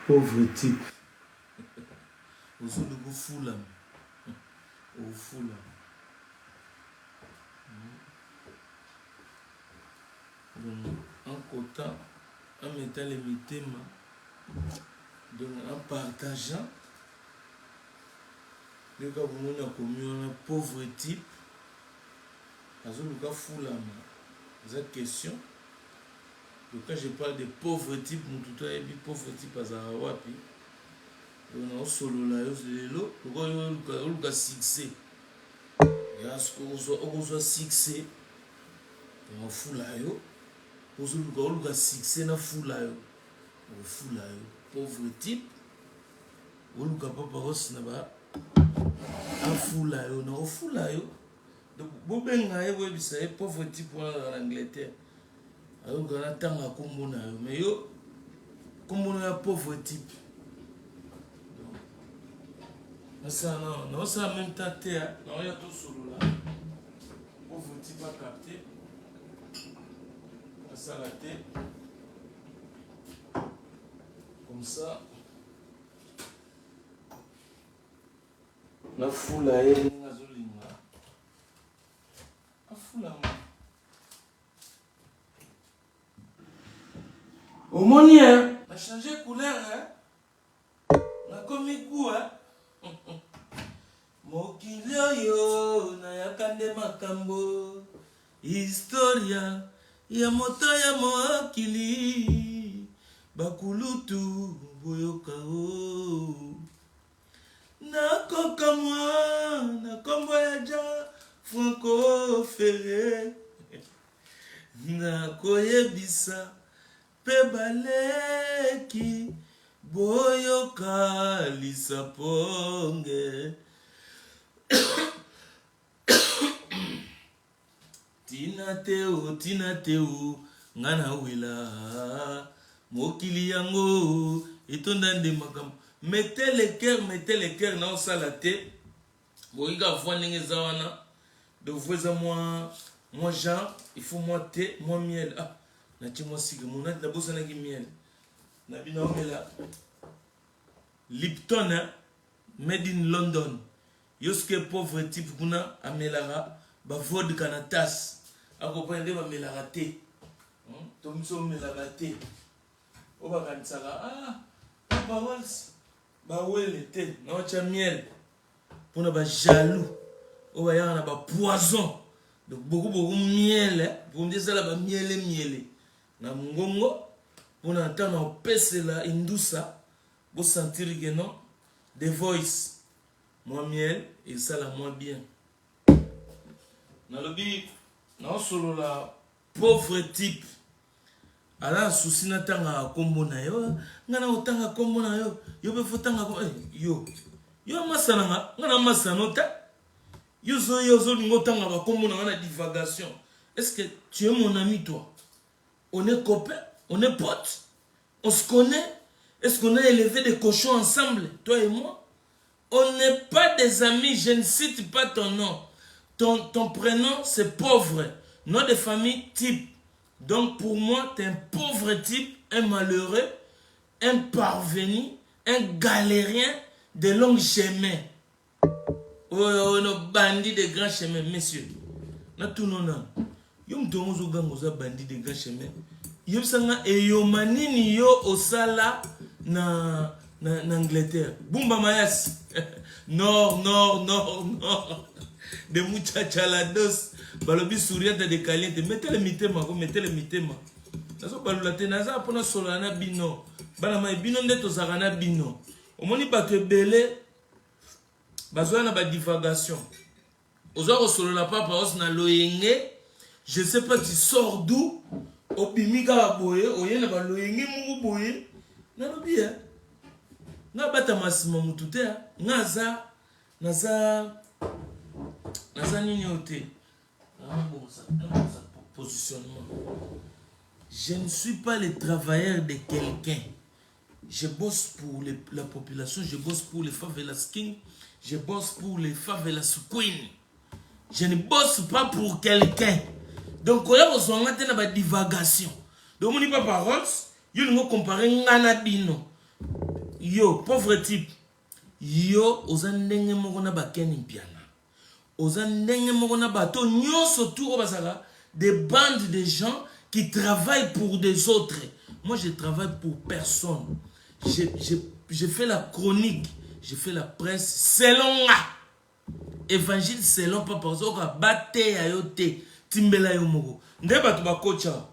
Pauvre type. Aux autres de foule. Au foule. En quota, en mettant les mitema, donc en partageant, le gars vous a commis un pauvre type. Parce que le gars foule cette question. Donc quand je parle de pauvre type, nous tout à dit pauvre type à Zarawapi. On a solo là, le gars succès. Il y a ce qu'on soit succès. On fout là, on a succès dans fout là, on fout là, pauvre type. On a pas aussi là-bas. On fout là, on a fout là. Donc, bon ben, c'est pauvre type en Angleterre. Alors, on a tant à combo là, mais yo, comme on a pauvre type. Ça non, ça même tâté, non, il y a tout solo là. Pauvre type à capter. Ça la tête. Comme ça. La foule à elle, la zolinga. La foule à moi. Au moni, hein? On a changé de couleur, hein? On a commis goût, hein? Mokilio yo na yakande makambo historia ya moto ya mokili bakulutu boyoka o na kokamwa na kombo ya ja Franco Ferré na koyebisa pe baleki boyoka lisaponge Tina teo, ngana wila, mokili yango, etondande makam. Mettez les cœurs dans ça la tête. Vous regardez les zawana. De vous moi Jean, il faut moi thé, moi miel. Ah, nati moi sig, mon nat la bosse nagi miel. Nabina omela. Lipton, hein, made in London. Yoske pauvre type kuna amelara. Ba vodka na tasse akopende ba melaka te tomso melaka te o ba kanisaka ba wals ba wele te na cha miel pona ba jaloux o ba yana ba poison donc beaucoup miel pour me dire ba miel na ngongo pona ntana opesela indusa bo sentir que non the voice moi miel et ça la moins bien. Dans le but, non solo la pauvre type. Alors, souci na tanga kombo na yo, ngana otanga kombo na yo, yo be fotanga yo. Yo masana ngana masano ta. Yo zo ngotanga ba kombo na ngana divagation. Est-ce que tu es mon ami toi? On est copains, on est potes. On se connaît. Est-ce qu'on a élevé des cochons ensemble, toi et moi? On n'est pas des amis, je ne cite pas ton nom. Ton prénom, c'est pauvre. Nom de famille, type. Donc, pour moi, tu es un pauvre type, un malheureux, un parvenu, un galérien de longs chemins. Oh, nos bandits de grands chemins, messieurs. Na tout non non. Yom tomozo gangoza bandits de grands chemins. Yom sanga eyomanini yo osala na Angleterre. Bumba mayas. Non. De muchachalados. Balobi souriante de caliente. Mettez le mitema. Nazo balulate naza pona solana bino. Balama bino ndeto zakana bino. Omoni bato belé. Bazoya na ba divagation. Ozo solola papa os na loyenge. Je sais pas tu sors d'où. Obimiga boye, oye na ba loyenge mungu boye. Nalobi hein. Na bata masimo mutute hein. Naza nini ote. Positionnement. Je ne suis pas le travailleur de quelqu'un. Je bosse pour la population, je bosse pour les favelas king, je bosse pour les favelas queen. Je ne bosse pas pour quelqu'un. Donc, quand on a une divagation, donc on n'y pas paroles, il faut comparer ngana bino. yo pauvre type yo oza ndenge moko na bakeni mpiana oza ndenge moko na bato nyonso tout o basaka des bandes de gens qui travaillent pour des autres. Moi je travaille pour personne. Je fais la chronique, je fais la presse selon évangile selon papa ozoka bate ya yo te timbela yo moko nde bato bakocha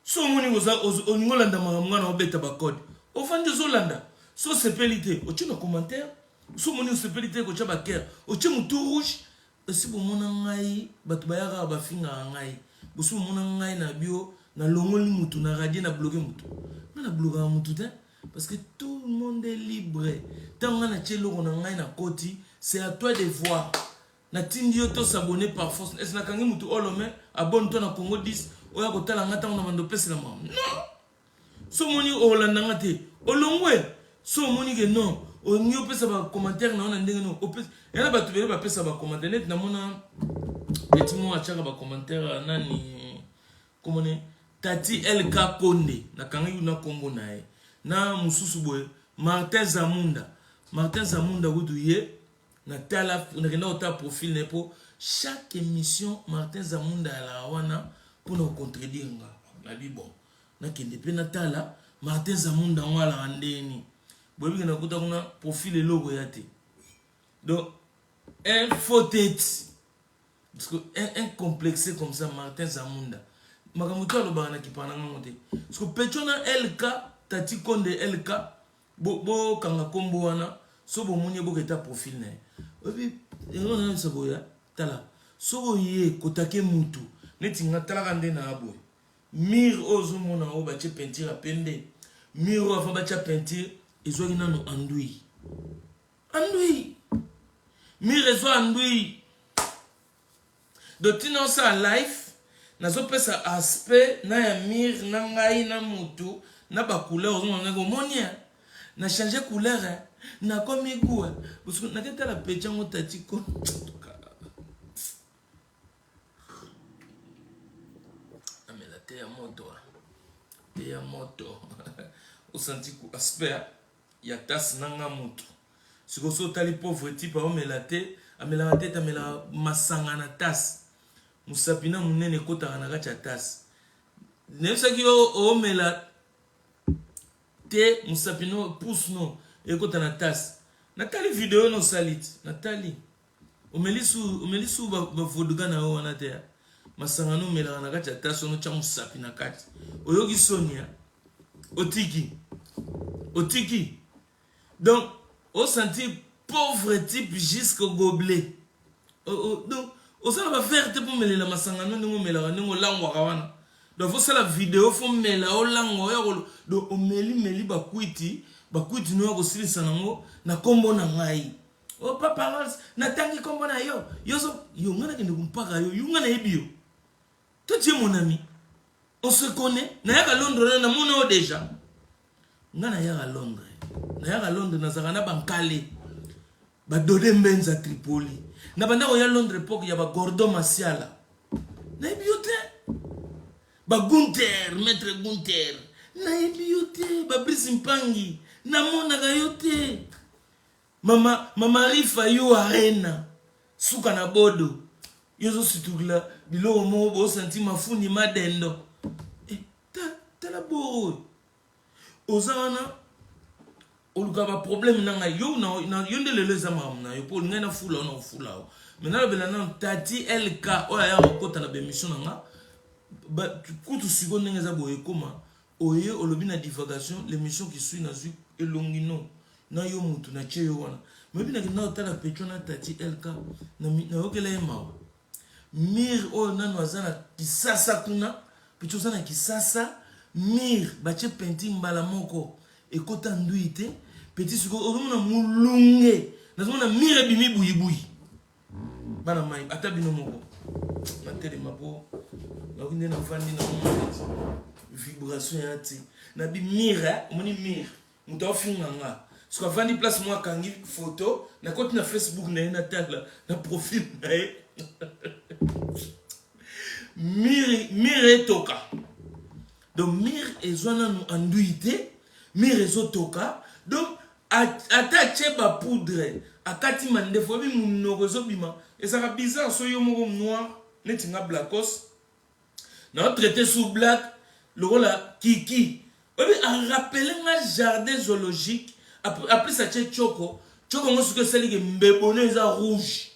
so moni oza oningolanda mwana obeta bakode ofandi ozolanda so sepeli te otie na commentaire so moni osepeli te kotia bakere otie mutu rouge esi bomona ngai bato bayaka bafinga ngai bosi bomona ngai na bio na longoli mutu na radie na bloqué mutu na bloqué mutu te parce que tout le monde est libre tant nga na tielo na ngai na koti c'est à toi de voir na tindi yo to s'abonner par force est na kangi mutu olome abonne toi na Congo 10 oya kotala ngata na mando pese na mama non so moni olanda ngate olongwe so moni ke non onyo pesa ba commentaire na ona ndenge no opesa yana batu bele ba pesa ba commentaire net na mona betimo achaka ba commentaire nani komone Tati LK Konde na kangi na kombo nae na mususu boye Martin Zamunda wuduye na tala na kenda ota profil nepo chaque émission Martin Zamunda la wana pour nous contredire nga na bibo na kende pe na tala Martin Zamunda wala andeni bobi na kuta kuna profil logo yate donc un faux tête parce que un complexé comme ça Martin Zamunda makamuto aloba na kipana ngote parce que petona LK Tati Konde LK bo kanga kombo wana so bo munye bo keta profil na obi ngona saboya tala so ye kotake mutu neti ngatala kande na abo mir ozo mona o bache peinture pembe mir o afa bache peinture ezo kina no andui mir ezo andui do tino sa life nazo pesa aspect na ya mir na ngai na mutu na ba couleur ozo mona go monia na changer couleur na komi goût parce que na teta la pechango Tati ko mais la terre moto au senti ku aspect ya tas nanga moto siko so tali pauvre type o melate amela teta amela masanga na tas musapina munene kota na kacha tas nemsaki o mela te musapino pousse no ekota na tas natali video no salit natali omelisu ba voduga na wana te masanga no mela na kati tas no cha musapi na kati oyogi sonia otiki donc au senti pauvre type jusqu'au gobelet donc osala ba verte pour melela masanga no ndingo mela ndingo langwa kawana donc faut la vidéo faut mela o langwa ya do omeli bakwiti no ko silisa nango na kombo na ngai o papa na tangi kombo na yo ngana kende kumpaka yo ngana ebio to tie mon ami on se connaît na ya Londres na mona o déjà ngana ya Londres na zakana bankale ba dode mbenza Tripoli na banda ko ya Londres époque ya ba Gordon Masiala na ebio te ba maître Gunther na ebio te ba Brice Mpangi na mona gayote mama rifa yo arena suka na bodo yozo situgla bilo mo bo senti mafuni madendo tala bo ozana oluka ba problème nanga yo na yonde leleza mamna yo po ngana fula na fula maintenant bela na Tati LK o ya okota na bemission nanga ba kutu seconde ngeza boye koma oye olobi na divagation l'émission qui suit na zu elongino na yo mutu na cheyo wana mebi na kina otala petona Tati LK na okela ema mir o nano azana kisasa kuna picho sana kisasa mir bache penti mbala moko ekota nduite petit suko ozomona mulunge nazomona mir bimi buyi bana mai atabino moko na tele mapo na kinde na fandi na vibration yati na bi mire moni mire muta ofinga nga so avandi place moi kangi photo na koti na Facebook na tagla na profil na mire toka donc mire ezwana no anduite mire ezo toka donc attaché ba poudre akati mandefo bi munoko zobima et ça va bizarre so yo moko noir netinga blackos na traité sous black le rôle kiki obi a rappelé un jardin zoologique après ça tché choko mo ce que c'est les mbebone za rouge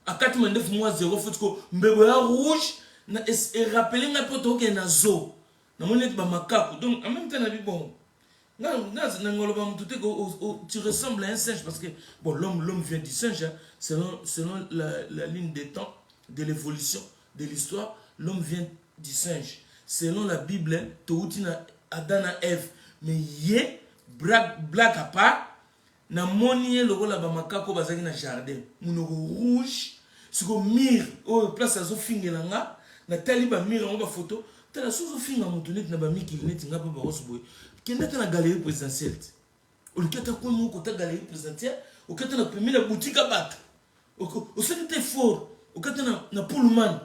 akati mandefo moi 0 foot ko mbebo ya rouge na et rappelé un poto ke na zo na monet ba makako donc en même temps na bi bon. Non, tu ressembles à un singe parce que bon, l'homme vient du singe, hein, selon la ligne des temps, de l'évolution, de l'histoire, l'homme vient du singe. Selon la Bible, Toutina Adana Eve, mais yé, black à part, na monié le rôle à Bamakako bazaki na jardin, monoko rouge, ce qu'on mire, oh place à Zofingela, na taliba mire en bas photo, t'as la sous Zofinga montonet na bami qui net n'a pas barosboy. Qui est dans la galerie présidentielle. Au lieu de nous côté galerie présidentielle, au côté de la première boutique à battre. Au sein de fort, au côté de la Pullman.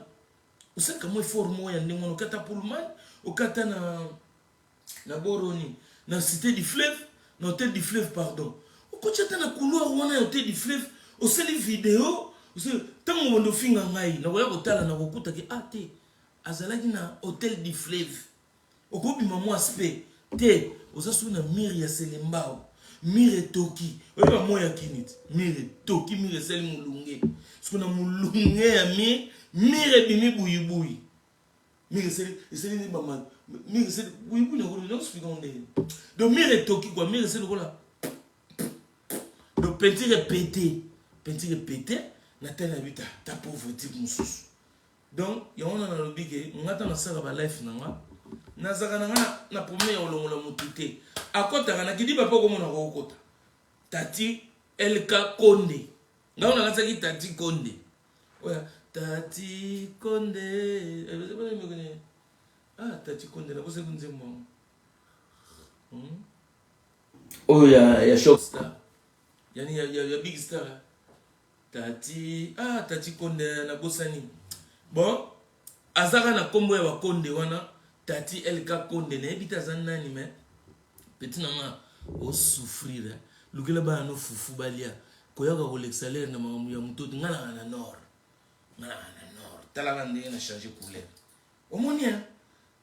Au sein de moi fort moi y a au côté de Pullman, au côté de la Boroni, dans la cité du fleuve, dans l'hôtel du fleuve pardon. Au côté de la couloir où on a l'hôtel du fleuve, au sein de vidéo, tant on a fait un ngai, na voya hôtel na rokuta ki ate, azalaki na hôtel du fleuve. Au côté de maman aspect. Te, ozasu na mire ya selembao, mire toki, oyo ba moya kinit, mire toki, mire seli mulunge. Parce na mulunge ya mire bimi buyi. Mire seli ni maman, mire seli buyi na ko non explique on est. Donc mire toki quoi, mire seli ko la. Donc peinture pété, na tena bita, ta pauvre type mususu. Donc ya on na lobi ke, ngata na sala ba life na nga. Nazaka na premier olongola mutute akota na kidi papa komona ko kota tati Elka Konde nga ona kataki tati Konde oya tati Konde tati Konde na bose kunze mo ya shock star yani ya big star tati Konde na bosani bon azaka na kombo ya Konde wana Tati Elka Konde na ebita zanani me petit nanga o souffrir lukela ba no fufu balia koyaka ko l'excellent na mamu ya mutoto ngana na nord tala ngande na changer couleur omonia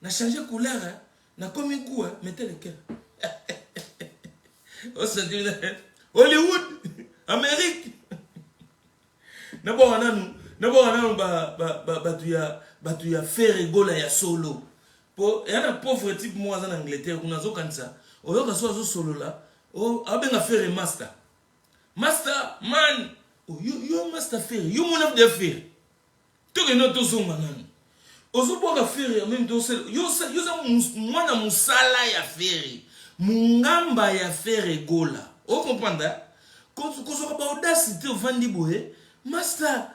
na changer couleur na komi kuwa mettez le cœur o senti Hollywood Amérique na bo wananu batu ya faire gola ya solo. Il y a un pauvre type moi en Angleterre qui a ça. Au lieu de faire solo là, oh, abenga faire master man. Oh, you master faire, you mon de faire. Tu que notre zonga nan. Ozo boka faire même do sel. Yo mwana musala ya faire. Mungamba ya faire gola. O comprendre? Quand ba audacité vandi boye, master,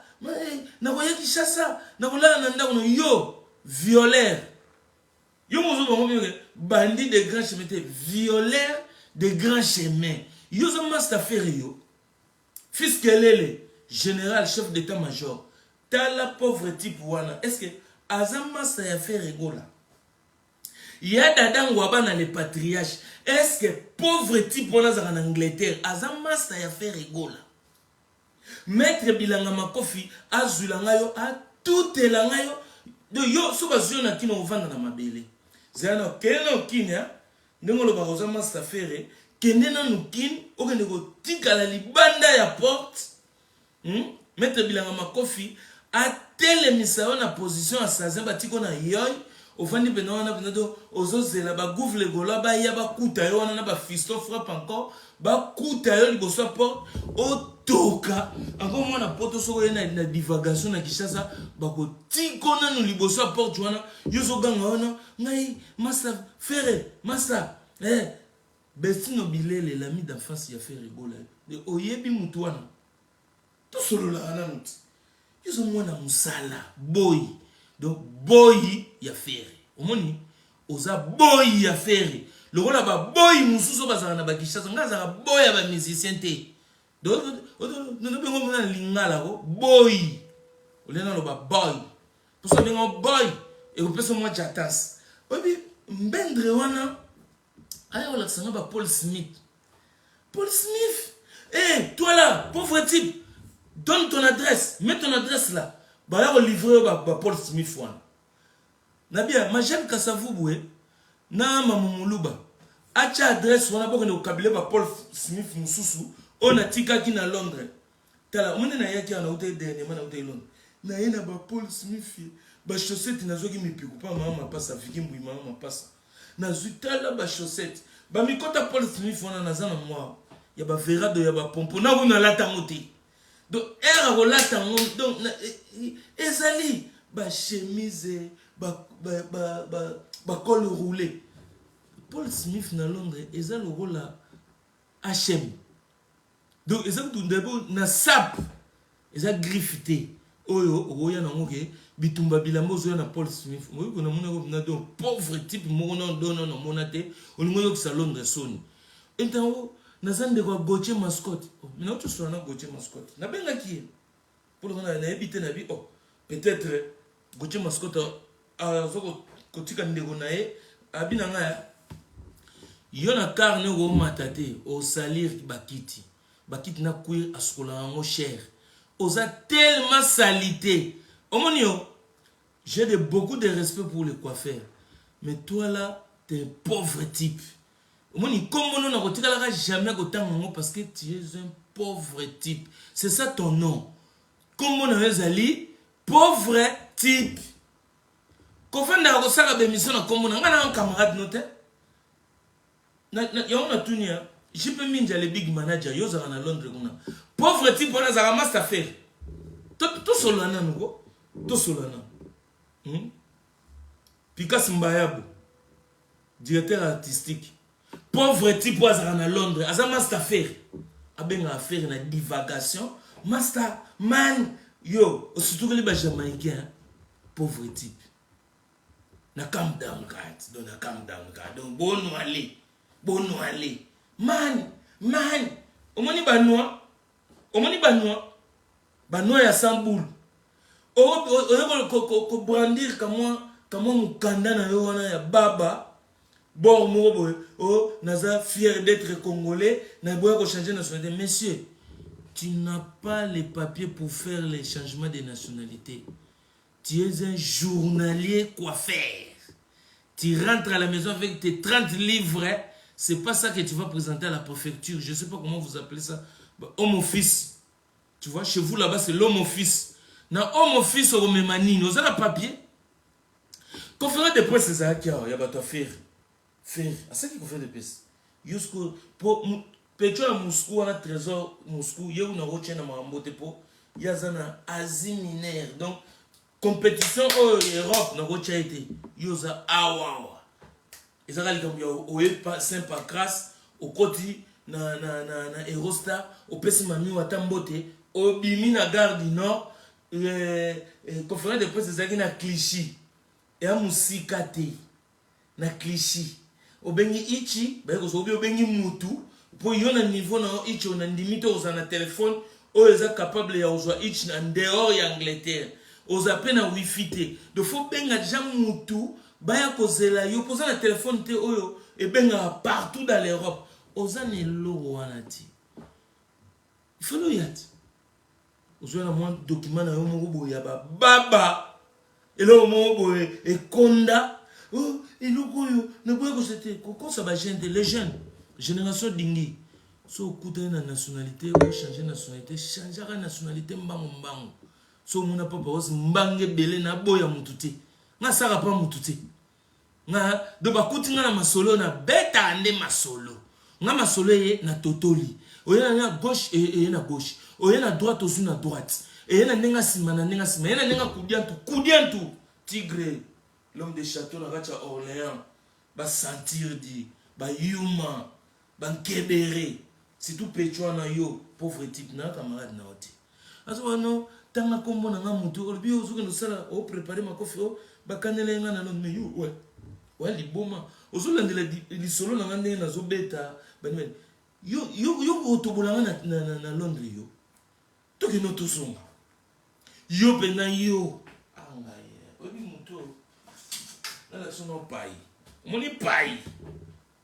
na koya ki chassa, na kola na ndako yo violeur. Yo bandit de grands chemins, violeur de grands chemins. Yo zo master faire yo. Fils Kelele, général chef d'état-major. T'as la pauvre type wana. Est-ce que azam master ya faire gola? Ya dadang waba na le patriarche. Est-ce que pauvre type wana za en Angleterre azam master ya faire gola? Maître Bilanga Makofi azulanga yo a tout elanga yo. De yo so bazona kino ovanda na mabele. Zana keno kinya ndengolo ba koza master faire kende na nukin okende ko tika la libanda ya porte. Maître Bilanga Makofi a telemisa na position à sazemba tiko na yoy ofandi pena wana pena do ozozela ba gouvle gola ba ya ba kuta yo wana na ba fiston frappe encore ba kuta yo liboso porte otoka encore moi na poto soko na divagation na Kishasa ba ko tiko na no liboso porte wana yo zo ganga wana ngai master faire master Bestino Bilele l'ami d'enfance ya faire rigola de oyebi mutu wana to solo la ana mutu yo zo mwana musala boy. Donc, boy ya faire. Omoni, oza boy ya faire. Le rôle ba boy mususo bazana na bakishasa ngaza boy ya ba musicien te. Donc, nous bengo na lingala ko boy. Olena lo ba boy. Pour ça bengo boy et on peut se moi jatas. Obi mbendre wana aya wala tsanga ba Paul Smith. Paul Smith. Eh, toi là, pauvre type, donne ton adresse. Mets ton adresse là. Bah là, on livre Paul Smith. Nabia, ma j'aime Kassavou, na mamumuluba. Acha adresse, on a besoin de kabile Paul Smith Moussousou. On a tika qui na Londres. Tala, on a yaki en hôtel dernièrement en hôtel Londres. Na yena ba Paul Smith. Ba chaussette na zoki mi piku pa maman passa, fiki mbui maman passa. Na zutala ba chaussette. Ba mi kota Paul Smith on a nazana moi. Ya ba verado ya ba pompo na wuna lata ngote. Donc era ko lata ngote donc ezali ba chemise ba col roulé. Paul Smith na Londres ezali le rôle la H&M. Donc ezali tout d'abord na sap ezali griffité. Oyo oya na ngoke bitumba bilambo zo na Paul Smith. Moi ko na mona na donc pauvre type mo na dono na monate olingo yo sa Londres soni. Entao nazande ko Gauthier mascotte. Mina tu so na Gauthier mascotte. Na benga ki pour le na habité na bi peut-être Gauthier mascotte a zo ko tika ndeko na e abina nga yo na carne go matate au salir bakiti na cuir askola ngo cher oza tellement salité omonio j'ai beaucoup de respect pour les coiffeurs mais toi là t'es un pauvre type omoni kombono na kotika la jamais kotango parce que tu es un pauvre type c'est ça ton nom kombono ezali pauvre type kofanda ko saka be mission na kombono ngana un camarade noté je peux minja le big manager yo zara na Londres kuna pauvre type on a zara master faire to solana ngo to solana Pikas Mbayabo directeur artistique pauvre type on a zara na Londres aza master faire abenga affaire na divagation master man yo surtout que les jamaïcains pauvre type na calm down guys donc na calm down guys donc bon aller man omoni banwa ya samboul ko brandir kama mukanda na yo wana ya baba bon mo naza fier d'être congolais na boya ko changer nationalité monsieur tu n'as pas les papiers pour faire les changements de nationalité tu es un journalier coiffeur tu rentres à la maison avec tes 30 livres. C'est pas ça que tu vas présenter à la préfecture. Je sais pas comment vous appelez ça. Home office. Tu vois, chez vous là-bas, c'est l'home office. Dans home office, au Memani, nous avons un papier. Conférence de presse, c'est ça qui a. Il y a pas faire. Faire. À ça qui conférence de presse. Jusqu'au. Pour. Pétro à Moscou, on a trésor Moscou. Il y a une route à Marambote pour. Il y a un Asie mineure. Donc, compétition en Europe, dans route a été. Il y a un et ça va aller Saint-Pancras au côté na Eurostar au Pessimami ou à Tambote au Bimi na gare du Nord conférence de presse c'est na Clichy et à Musikate na Clichy au bengi ichi ba ko so bengi mutu pour yona niveau na ichi on ndimite aux na téléphone o eza capable ya uzwa ichi en dehors ya Angleterre aux appels na wifi te de faut benga déjà mutu baya kozela yo posa na téléphone te oyo e benga partout dans l'Europe ozane lo wanati il faut le yat ozana moi document na yo moko boya baba elo moko e konda oh eloko yo na boya ko c'était ko ça ba gente les jeunes génération dingi so kuta na nationalité o changer nationalité changer la nationalité mbango so mona papa os mbange belé na boya mututé nga saka pa mututé nga do bakuti nga na masolo na beta ande masolo nga masolo ye na totoli oye na gauche et na gauche oye na droite aussi na droite et na nenga sima na nenga sima et na nenga kudiantu tigre l'homme de château na gacha Orléans ba sentir di ba yuma ba nkebere c'est tout pécho na yo pauvre type na camarade na oti aso no tanga kombo na nga mutu olbi ozuke no sala o préparer makofi o ba kanele nga na no me yo ouais liboma ozolandela lisolo na ngande na zobeta banwen yo otobolanga na Londres yo toki no tosonga yo pena yo anga ye obi muto na sono pai moni pai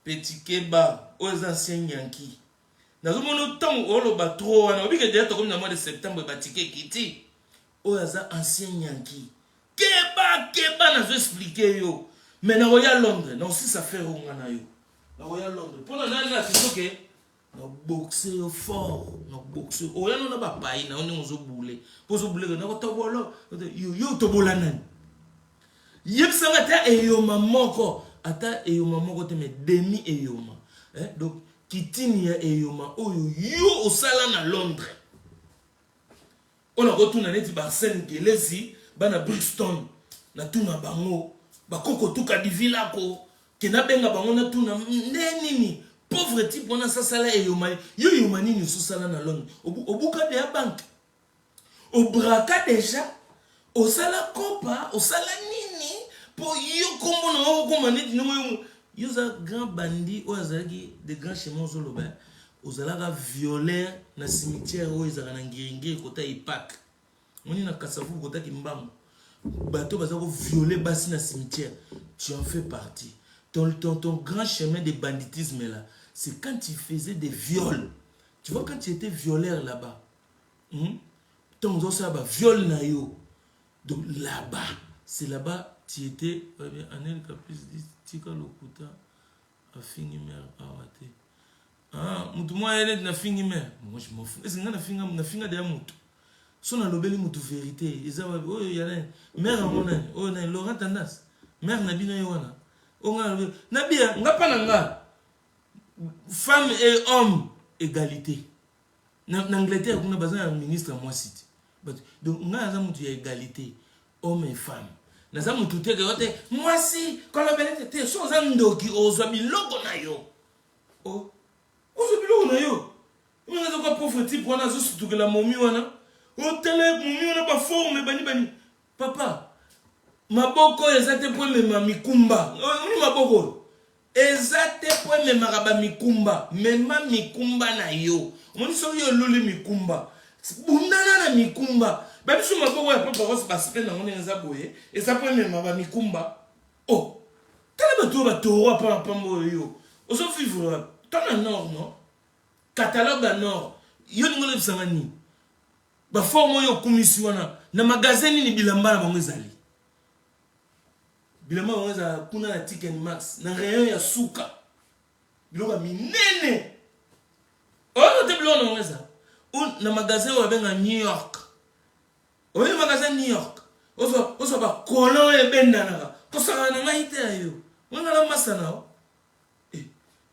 petit keba aux anciens Yankee Nazo mono temps olo ba trop wana obi que déjà comme dans mois de septembre ba ticket kiti. O yaza ancien Yankee. Keba nazo expliquer yo. Mais na Royal Londres, non si ça fait ngana yo. Na Royal Londres. Pour na c'est que na boxer fort, na boxer. O yana na ba pai na on zo boule. Pour zo boule na ko to bolo. Yo to bolana. Yep sanga ta eyoma moko ata eyoma moko te me demi eyoma donc kitini ya eyoma oyo yo osala na Londres on a retourné neti Barsène Gelesi bana Brixton na tuna bango bakoko tuka divila ko kena benga bango na tuna nini pauvre type on a ça sala eyoma yo eyoma nini so sala na Londres obuka de ya banque au braka déjà osala kopa osala nini pour yo comme on a comme on yo za grand bandit ou azaki de grands chemins zoloba ozalaka violer na cimetière ou ezaka na ngiringi kota ipak moni na kasavu kota kimbango bato bazako violer basi na cimetière tu en fais partie ton grand chemin de banditisme là c'est quand tu faisais des viols tu vois quand tu étais violeur là-bas ton zo ça ba viol na yo donc là-bas c'est là-bas tu étais Anel Caprice dit tika lokuta a fini mer awate mutu moi elle na fini mer moi je m'en fous est-ce que na finga de mutu so na lobeli mutu vérité ezaba oh yana mer amona oh na Laurent Tendance mer na bino yona o na bia ngapa na nga femme et homme égalité na Angleterre kuna bazana ministre moi cité donc nga za mutu ya égalité homme et femme naza mutu te que moi si quand la belle était chose ndoki ozwa biloko na yo oh ozwa biloko na yo nga za ko pauvre type wana zo sutuka la momi wana o tele momi wana ba forme bani papa maboko ezate po mema mikumba ni maboko ezate po mema ba mikumba mema mikumba na yo moni so yo luli mikumba bundana na mikumba même si ma boue est pas parce que on est zaboye et ça peut même ma mikumba oh tala bato bato pa yo oso vivre dans le nord non catalogue à nord yo ngole bisangani ba forme yo komisi wana na magasin ni bilamba na bango ezali bilamba bango za kuna na Tiken Max na rayon ya suka biloko minene oh te biloko na ngeza na magasin wa benga New York. Oui, magasin New York. Oso ba kolon e bendana. Kosa na ngaite ayo. Wanga la masana.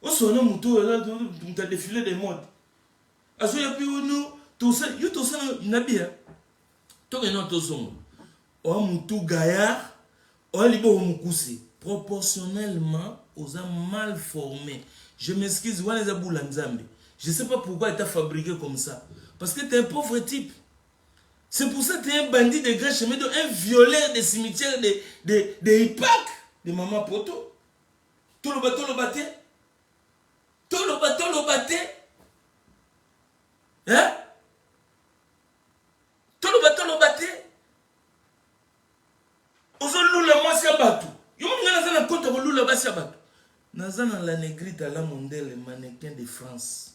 Oso na mutu la tu défilé des modes. Aso ya pi nous tout ça, yo tout ça na bia. To ke no to songo. O mutu gaillard, o libo mukuse proportionnellement aux hommes mal formés. Je m'excuse, wana za bula nzambe. Je sais pas pourquoi il t'a fabriqué comme ça. Parce que tu es un pauvre type. C'est pour ça que tu es un bandit de grand chemin, un violeur des cimetières de Ipak, de Maman Poto. Tout le bateau. Hein? Tout le bateau. Ozo lula mwasi ya batu. Yo mwana na na konta ko lula basi ya batu. Nazana la négrite à la mondiale mannequin de France.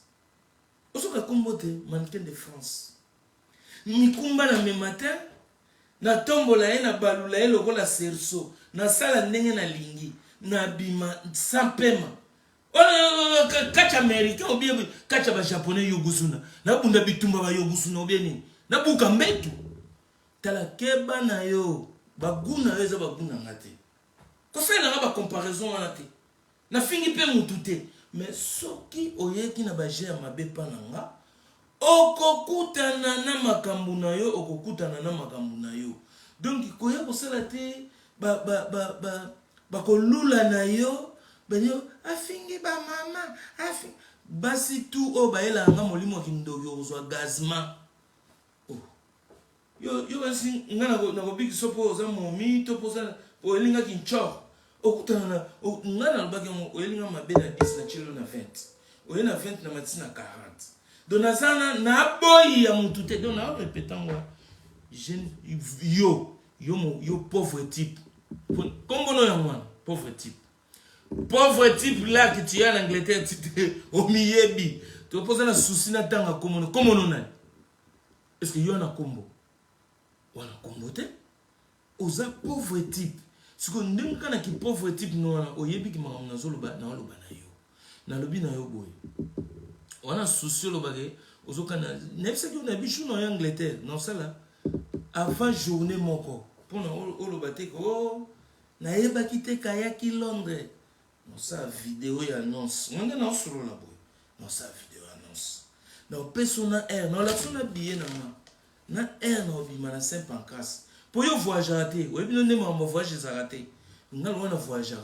Ozoka kombote mannequin de France. Mikumba na me matin na tombola ye na balula ye lokola serso na sala ndenge na lingi na bima sans paiement. Oh kacha américain ou bien kacha ba japonais yogusuna na bunda bitumba ba yogusuna ou bien nini na buka mbetu tala keba na yo baguna eza baguna ngate ko sala na ba comparaison wana te na fingi pe mutu te mais soki oyeki na ba jea mabe pa nanga okokutana na makambu na yo okokutana na makambu na yo donc koya kosala te ba kolula na yo benyo afingi ba mama afingi basi tu o baela nga molimo kindoki ozwa gazma oh yo basi ngana na ko big sopo za momi to posa o elinga kincho okutana na ngana lobaki o elinga mabe na 10 na chilo na 20 o na 20 na matina 40 donazana na boyi ya mutu te donc na répétant yo pauvre type comme bono ya mwana pauvre type Pauvre type là que tu es en Angleterre, tu te au miyebi. Tu te poses un souci na tanga comment on a. Est-ce qu'il y en a combo? On a combo te? Oza pauvre type. Ce qu'on dit quand on pauvre type nous au yebi qui m'a on a zoloba na oloba na yo. Na lobi na yo boy. On a souci le bagage. Ozo kana. N'est-ce que on a bichou en Angleterre? Non ça là. Avant journée mon corps. Pour na oloba te ko na yeba kite kaya ki Londres. Non ça vidéo y annonce. On est dans solo là boy. Non ça vidéo annonce. Non persona air, non la sona billet na air no bi mana 5 pancas. Pour yo voyager raté. Oui bien on ma voyage raté. On a loin na voyager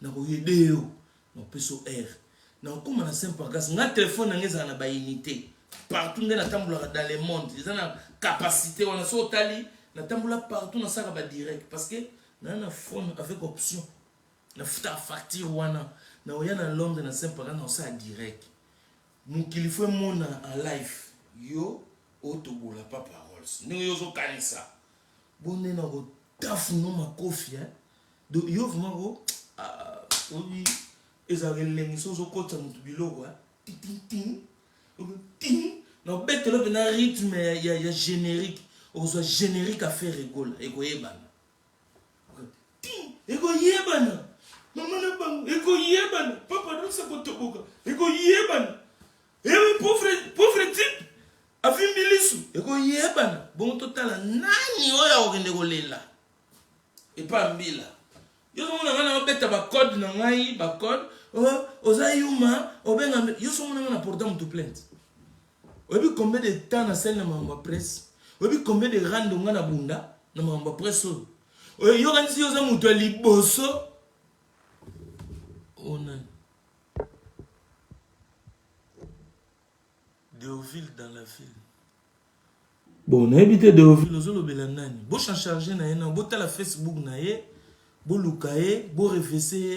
na ko yede yo. Non perso air. Non comme na 5 pancas, na téléphone ngeza na ba unité. Partout dans la tamboula dans le monde, ils ont la capacité on a so tali na tamboula partout dans ça ba direct parce que na na phone avec option. Na futa facture wana na oya na Londres na 5 pancas na ça direct. Mon qu'il faut mon en live yo otobola pas paroles nous yo zo kanisa bonne na go taf no ma kofi do yo vraiment go oui ezale lengi so zo kota mutu biloko ting ting ting no betelo bena rythme ya générique ozo générique à faire rigole ego yebana ting ego yebana maman na bang ego yebana papa do sa kotoboka ego yebana. Et oui, pauvre type, a fait milisu. Et qu'on y est, bon, total, nani oya okende kolela. Et pas mbila. Yo so mona beta ba code na ngai, ba code, oza yuma, obenga, yo so mona porter mon plainte. Obi combien de temps na scène na mamba presse? Obi combien de rand nga na bunda na mamba presse? Yo kanisi yo za mutu liboso. Ona Deauville dans la ville. Bon, on a habité Deauville, on a habité nani. Bo charger na yena, bo tala Facebook na ye, bo lukaye, bo refese